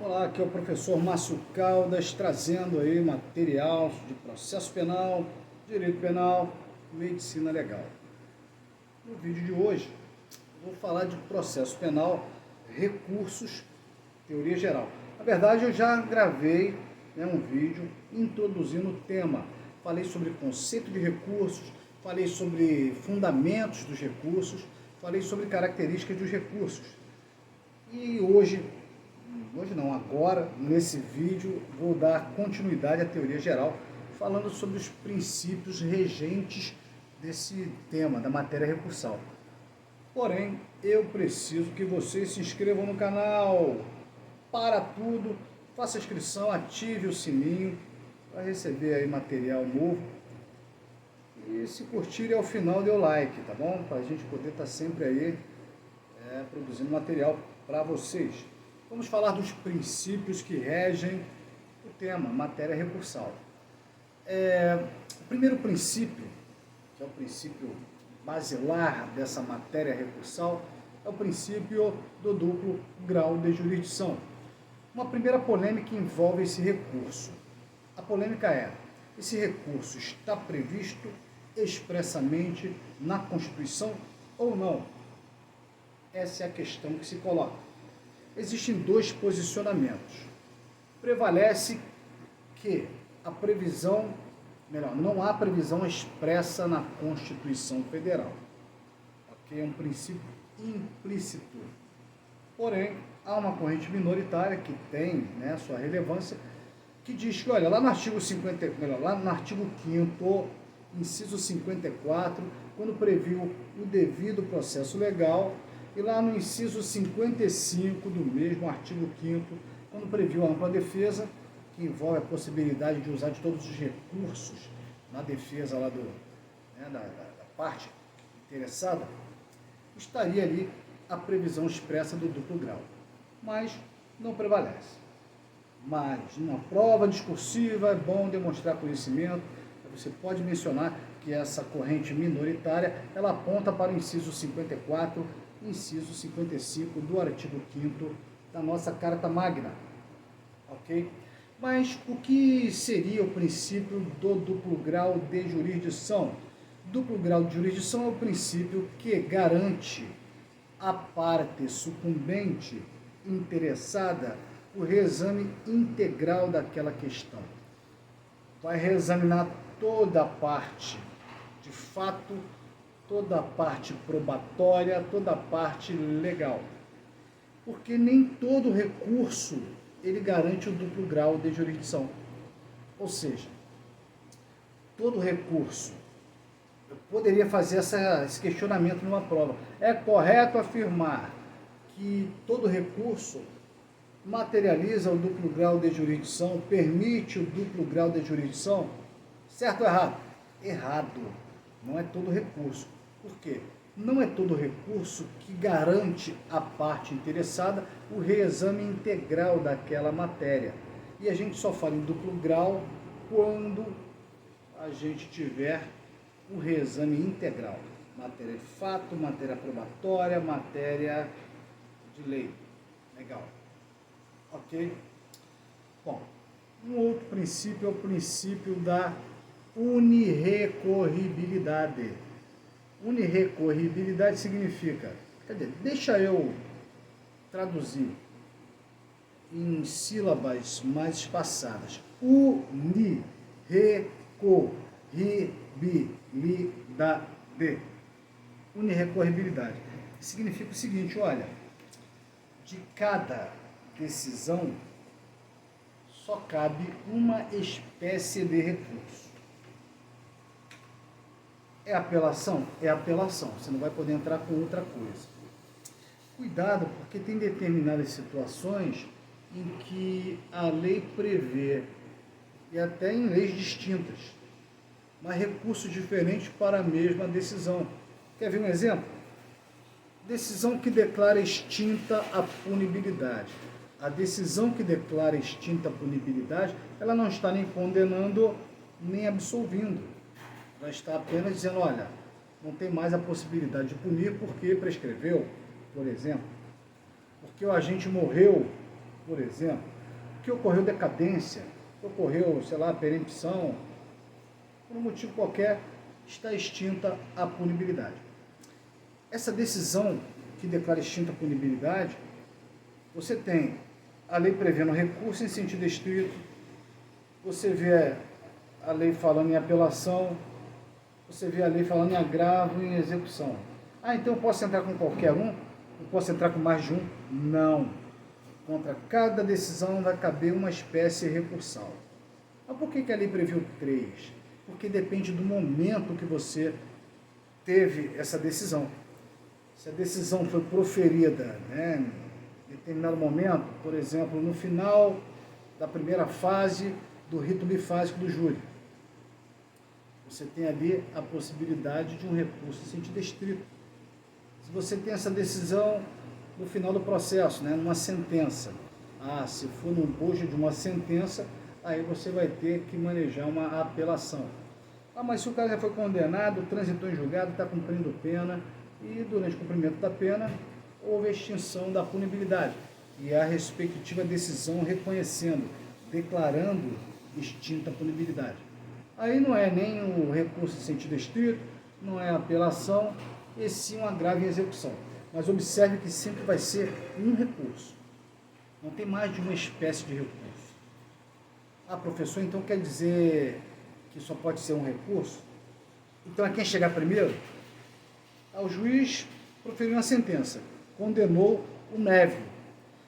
Olá, aqui é o professor Márcio Caldas, trazendo aí material de processo penal, direito penal, medicina legal. No vídeo de hoje, vou falar de processo penal, recursos, teoria geral. Na verdade, eu já gravei um vídeo introduzindo o tema. Falei sobre conceito de recursos, falei sobre fundamentos dos recursos, falei sobre características dos recursos. E hoje não, agora, nesse vídeo, vou dar continuidade à teoria geral, falando sobre os princípios regentes desse tema, da matéria recursal. Porém, eu preciso que vocês se inscrevam no canal, para tudo, faça a inscrição, ative o sininho, para receber aí material novo. E se curtirem ao final, dê o like, tá bom? Para a gente poder estar sempre aí produzindo material para vocês. Vamos falar dos princípios que regem o tema, matéria recursal. O primeiro princípio, que é o princípio basilar dessa matéria recursal, é o princípio do duplo grau de jurisdição. Uma primeira polêmica envolve esse recurso. A polêmica é: esse recurso está previsto expressamente na Constituição ou não? Essa é a questão que se coloca. Existem dois posicionamentos. Prevalece que a previsão, não há previsão expressa na Constituição Federal. É um princípio implícito. Porém, há uma corrente minoritária que tem sua relevância, que diz que, olha, lá no artigo 5º, inciso 54, quando previu o devido processo legal, e lá no inciso 55 do mesmo artigo 5º, quando previu a ampla defesa, que envolve a possibilidade de usar de todos os recursos na defesa lá da parte interessada, estaria ali a previsão expressa do duplo grau. Mas não prevalece. Mas numa prova discursiva é bom demonstrar conhecimento. Você pode mencionar que essa corrente minoritária, ela aponta para o inciso 54, inciso 55 do artigo 5º da nossa Carta Magna, ok? Mas o que seria o princípio do duplo grau de jurisdição? Duplo grau de jurisdição é o princípio que garante à parte sucumbente interessada o reexame integral daquela questão. Vai reexaminar toda a parte de fato, toda a parte probatória, toda a parte legal. Porque nem todo recurso ele garante o duplo grau de jurisdição. Ou seja, todo recurso, eu poderia fazer esse questionamento numa prova. É correto afirmar que todo recurso materializa o duplo grau de jurisdição, permite o duplo grau de jurisdição? Certo ou errado? Errado. Não é todo recurso. Por quê? Não é todo recurso que garante à parte interessada o reexame integral daquela matéria. E a gente só fala em duplo grau quando a gente tiver o reexame integral. Matéria de fato, matéria probatória, matéria de lei. Legal. Ok? Bom, um outro princípio é o princípio da unirrecorribilidade. Unirrecorribilidade significa, deixa eu traduzir em sílabas mais espaçadas. Unirrecorribilidade. Unirrecorribilidade significa o seguinte, olha, de cada decisão só cabe uma espécie de recurso. É apelação? É apelação. Você não vai poder entrar com outra coisa. Cuidado, porque tem determinadas situações em que a lei prevê, e até em leis distintas, mas recursos diferentes para a mesma decisão. Quer ver um exemplo? Decisão que declara extinta a punibilidade. A decisão que declara extinta a punibilidade, ela não está nem condenando, nem absolvendo. Ela está apenas dizendo, olha, não tem mais a possibilidade de punir porque prescreveu, por exemplo. Porque o agente morreu, por exemplo, que ocorreu decadência, que ocorreu, sei lá, perempção, por um motivo qualquer, está extinta a punibilidade. Essa decisão que declara extinta a punibilidade, você tem a lei prevendo recurso em sentido estrito, você vê a lei falando em apelação, você vê a lei falando em agravo e em execução. Ah, então eu posso entrar com qualquer um? Eu posso entrar com mais de um? Não. Contra cada decisão vai caber uma espécie recursal. Mas por que a lei previu 3? Porque depende do momento que você teve essa decisão. Se a decisão foi proferida, em determinado momento, por exemplo, no final da primeira fase do rito bifásico do júri, você tem ali a possibilidade de um recurso em sentido estrito. Se você tem essa decisão no final do processo, numa sentença, se for no bojo de uma sentença, aí você vai ter que manejar uma apelação. Mas se o cara já foi condenado, transitou em julgado, está cumprindo pena, e durante o cumprimento da pena houve a extinção da punibilidade e a respectiva decisão reconhecendo, declarando extinta a punibilidade. Aí não é nem o recurso em sentido estrito, não é a apelação, e sim um agravo em execução. Mas observe que sempre vai ser um recurso. Não tem mais de uma espécie de recurso. Professor, então quer dizer que só pode ser um recurso? Então é quem chegar primeiro? O juiz proferiu uma sentença, condenou o Névio.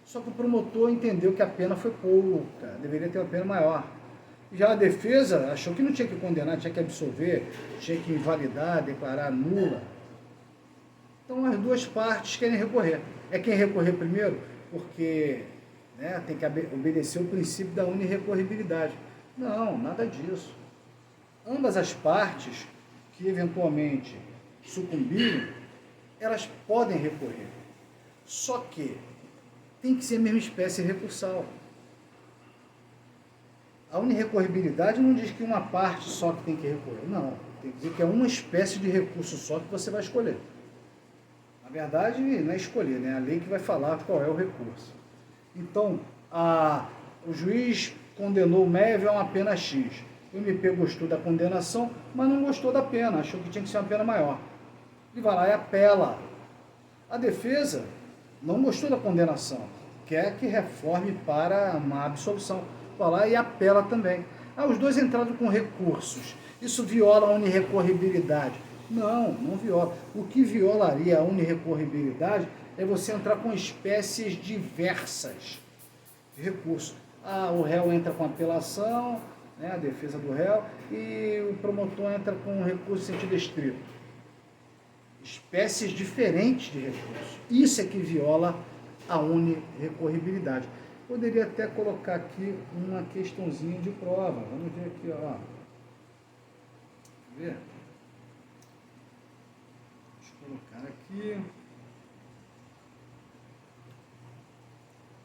Só que o promotor entendeu que a pena foi pouca, deveria ter uma pena maior. Já a defesa achou que não tinha que condenar, tinha que absolver, tinha que invalidar, declarar nula. Então as duas partes querem recorrer. É quem recorrer primeiro, porque tem que obedecer o princípio da unirrecorribilidade. Não, nada disso. Ambas as partes que eventualmente sucumbirem, elas podem recorrer. Só que tem que ser a mesma espécie recursal. A unirrecorribilidade não diz que uma parte só que tem que recorrer. Não, tem que dizer que é uma espécie de recurso só que você vai escolher. Na verdade, não é escolher, a lei que vai falar qual é o recurso. Então, o juiz condenou o Mévio a uma pena X. O MP gostou da condenação, mas não gostou da pena, achou que tinha que ser uma pena maior. Ele vai lá e apela. A defesa não gostou da condenação, quer que reforme para uma absolução. Vai lá e apela também. Os dois entraram com recursos. Isso viola a unirrecorribilidade? Não, não viola. O que violaria a unirrecorribilidade é você entrar com espécies diversas de recursos. O réu entra com apelação, a defesa do réu, e o promotor entra com recurso em sentido estrito. Espécies diferentes de recursos. Isso é que viola a unirrecorribilidade. Poderia até colocar aqui uma questãozinha de prova. Vamos ver aqui, ó. Ver? Deixa eu colocar aqui.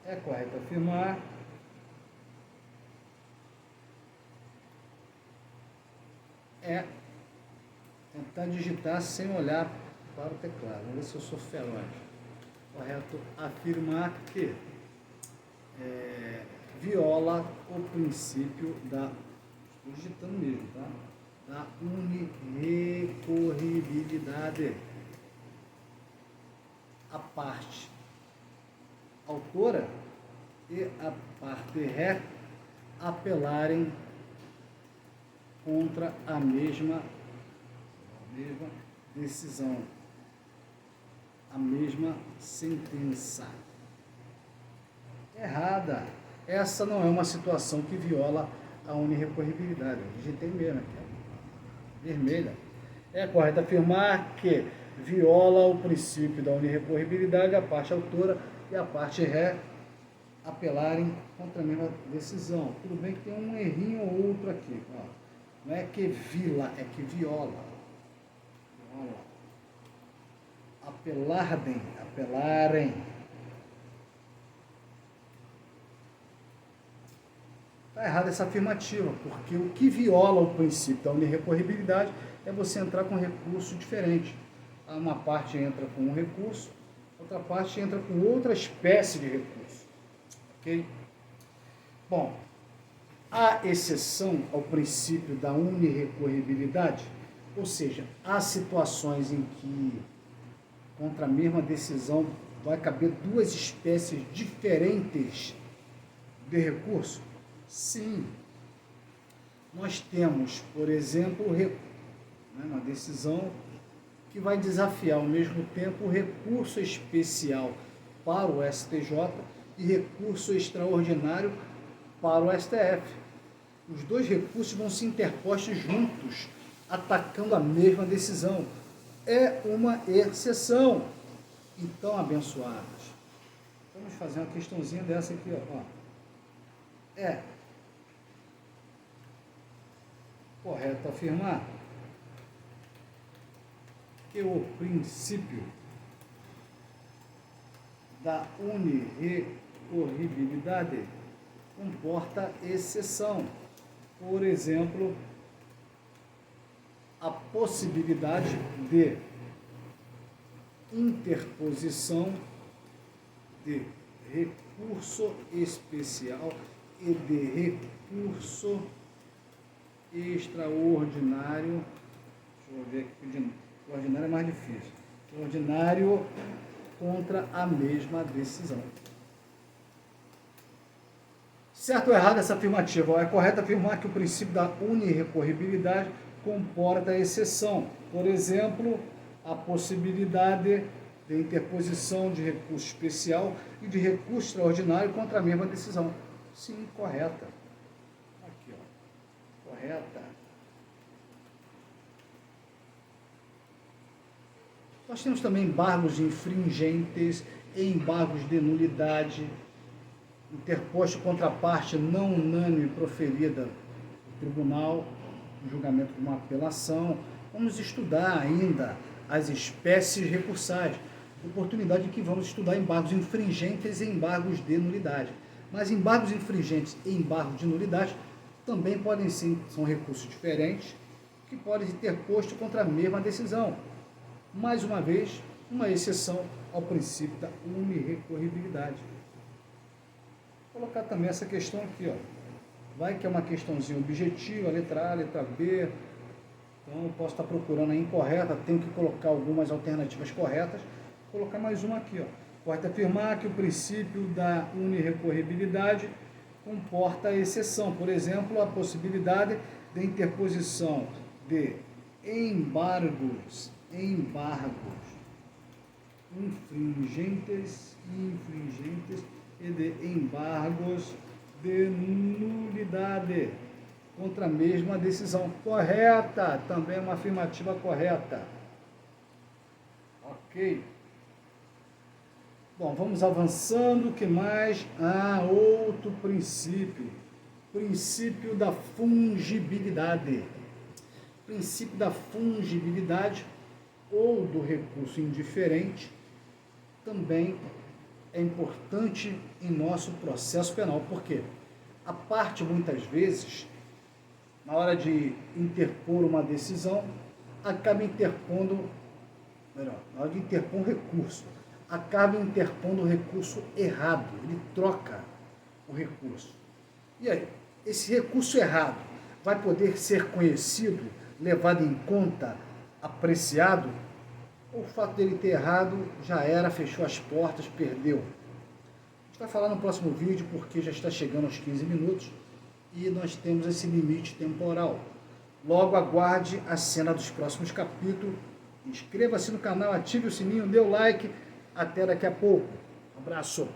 É correto afirmar tentar digitar sem olhar para o teclado. Vamos ver se eu sou feroz. Correto afirmar que viola o princípio da, estou digitando mesmo, tá? Da unirrecorribilidade. A parte autora e a parte ré apelarem contra a mesma decisão, a mesma sentença. Errada. Essa não é uma situação que viola a unirrecorribilidade. Eu digitei mesmo aqui, vermelha. É correto afirmar que viola o princípio da unirrecorribilidade a parte autora e a parte ré apelarem contra a mesma decisão. Tudo bem que tem um errinho ou outro aqui. Não é que vila, é que viola. Apelarem. Está errada essa afirmativa, porque o que viola o princípio da unirrecorribilidade é você entrar com recurso diferente. Uma parte entra com um recurso, outra parte entra com outra espécie de recurso. Ok? Bom, há exceção ao princípio da unirrecorribilidade, ou seja, há situações em que contra a mesma decisão vai caber duas espécies diferentes de recurso? Sim. Nós temos, por exemplo, uma decisão que vai desafiar ao mesmo tempo o recurso especial para o STJ e recurso extraordinário para o STF. Os dois recursos vão se interpostos juntos, atacando a mesma decisão. É uma exceção. Então, abençoados, vamos fazer uma questãozinha dessa aqui, ó. É correto afirmar que o princípio da unirrecorribilidade comporta exceção. Por exemplo, a possibilidade de interposição de recurso especial e de recurso extraordinário. Deixa eu ver aqui, o ordinário é mais difícil. O ordinário contra a mesma decisão. Certo ou errado essa afirmativa? É correto afirmar que o princípio da unirrecorribilidade comporta exceção. Por exemplo, a possibilidade de interposição de recurso especial e de recurso extraordinário contra a mesma decisão. Sim, correta. Aqui, ó. Correta. Nós temos também embargos infringentes e embargos de nulidade, interposto contra a parte não unânime proferida no tribunal, no julgamento de uma apelação. Vamos estudar ainda as espécies recursais, oportunidade em que vamos estudar embargos infringentes e embargos de nulidade. Mas embargos infringentes e embargos de nulidade também podem ser, são recursos diferentes, que podem ser interpostos contra a mesma decisão. Mais uma vez, uma exceção ao princípio da unirrecorribilidade. Vou colocar também essa questão aqui, ó. Vai que é uma questãozinha objetiva, letra A, letra B. Então, eu posso estar procurando a incorreta, tenho que colocar algumas alternativas corretas. Vou colocar mais uma aqui, ó. Pode afirmar que o princípio da unirrecorribilidade comporta exceção. Por exemplo, a possibilidade de interposição de embargos infringentes e de embargos de nulidade contra a mesma decisão. Correta, também uma afirmativa correta. Ok. Bom, vamos avançando. O que mais? Outro princípio. Princípio da fungibilidade. Princípio da fungibilidade ou do recurso indiferente também é importante em nosso processo penal. Por quê? A parte, muitas vezes, na hora de interpor uma decisão, acaba interpondo, na hora de interpor um recurso, acaba interpondo o recurso errado, ele troca o recurso. E aí, esse recurso errado vai poder ser conhecido, levado em conta, apreciado? O fato dele ter errado já era, fechou as portas, perdeu. A gente vai falar no próximo vídeo porque já está chegando aos 15 minutos e nós temos esse limite temporal. Logo aguarde a cena dos próximos capítulos. Inscreva-se no canal, ative o sininho, dê o like. Até daqui a pouco. Um abraço.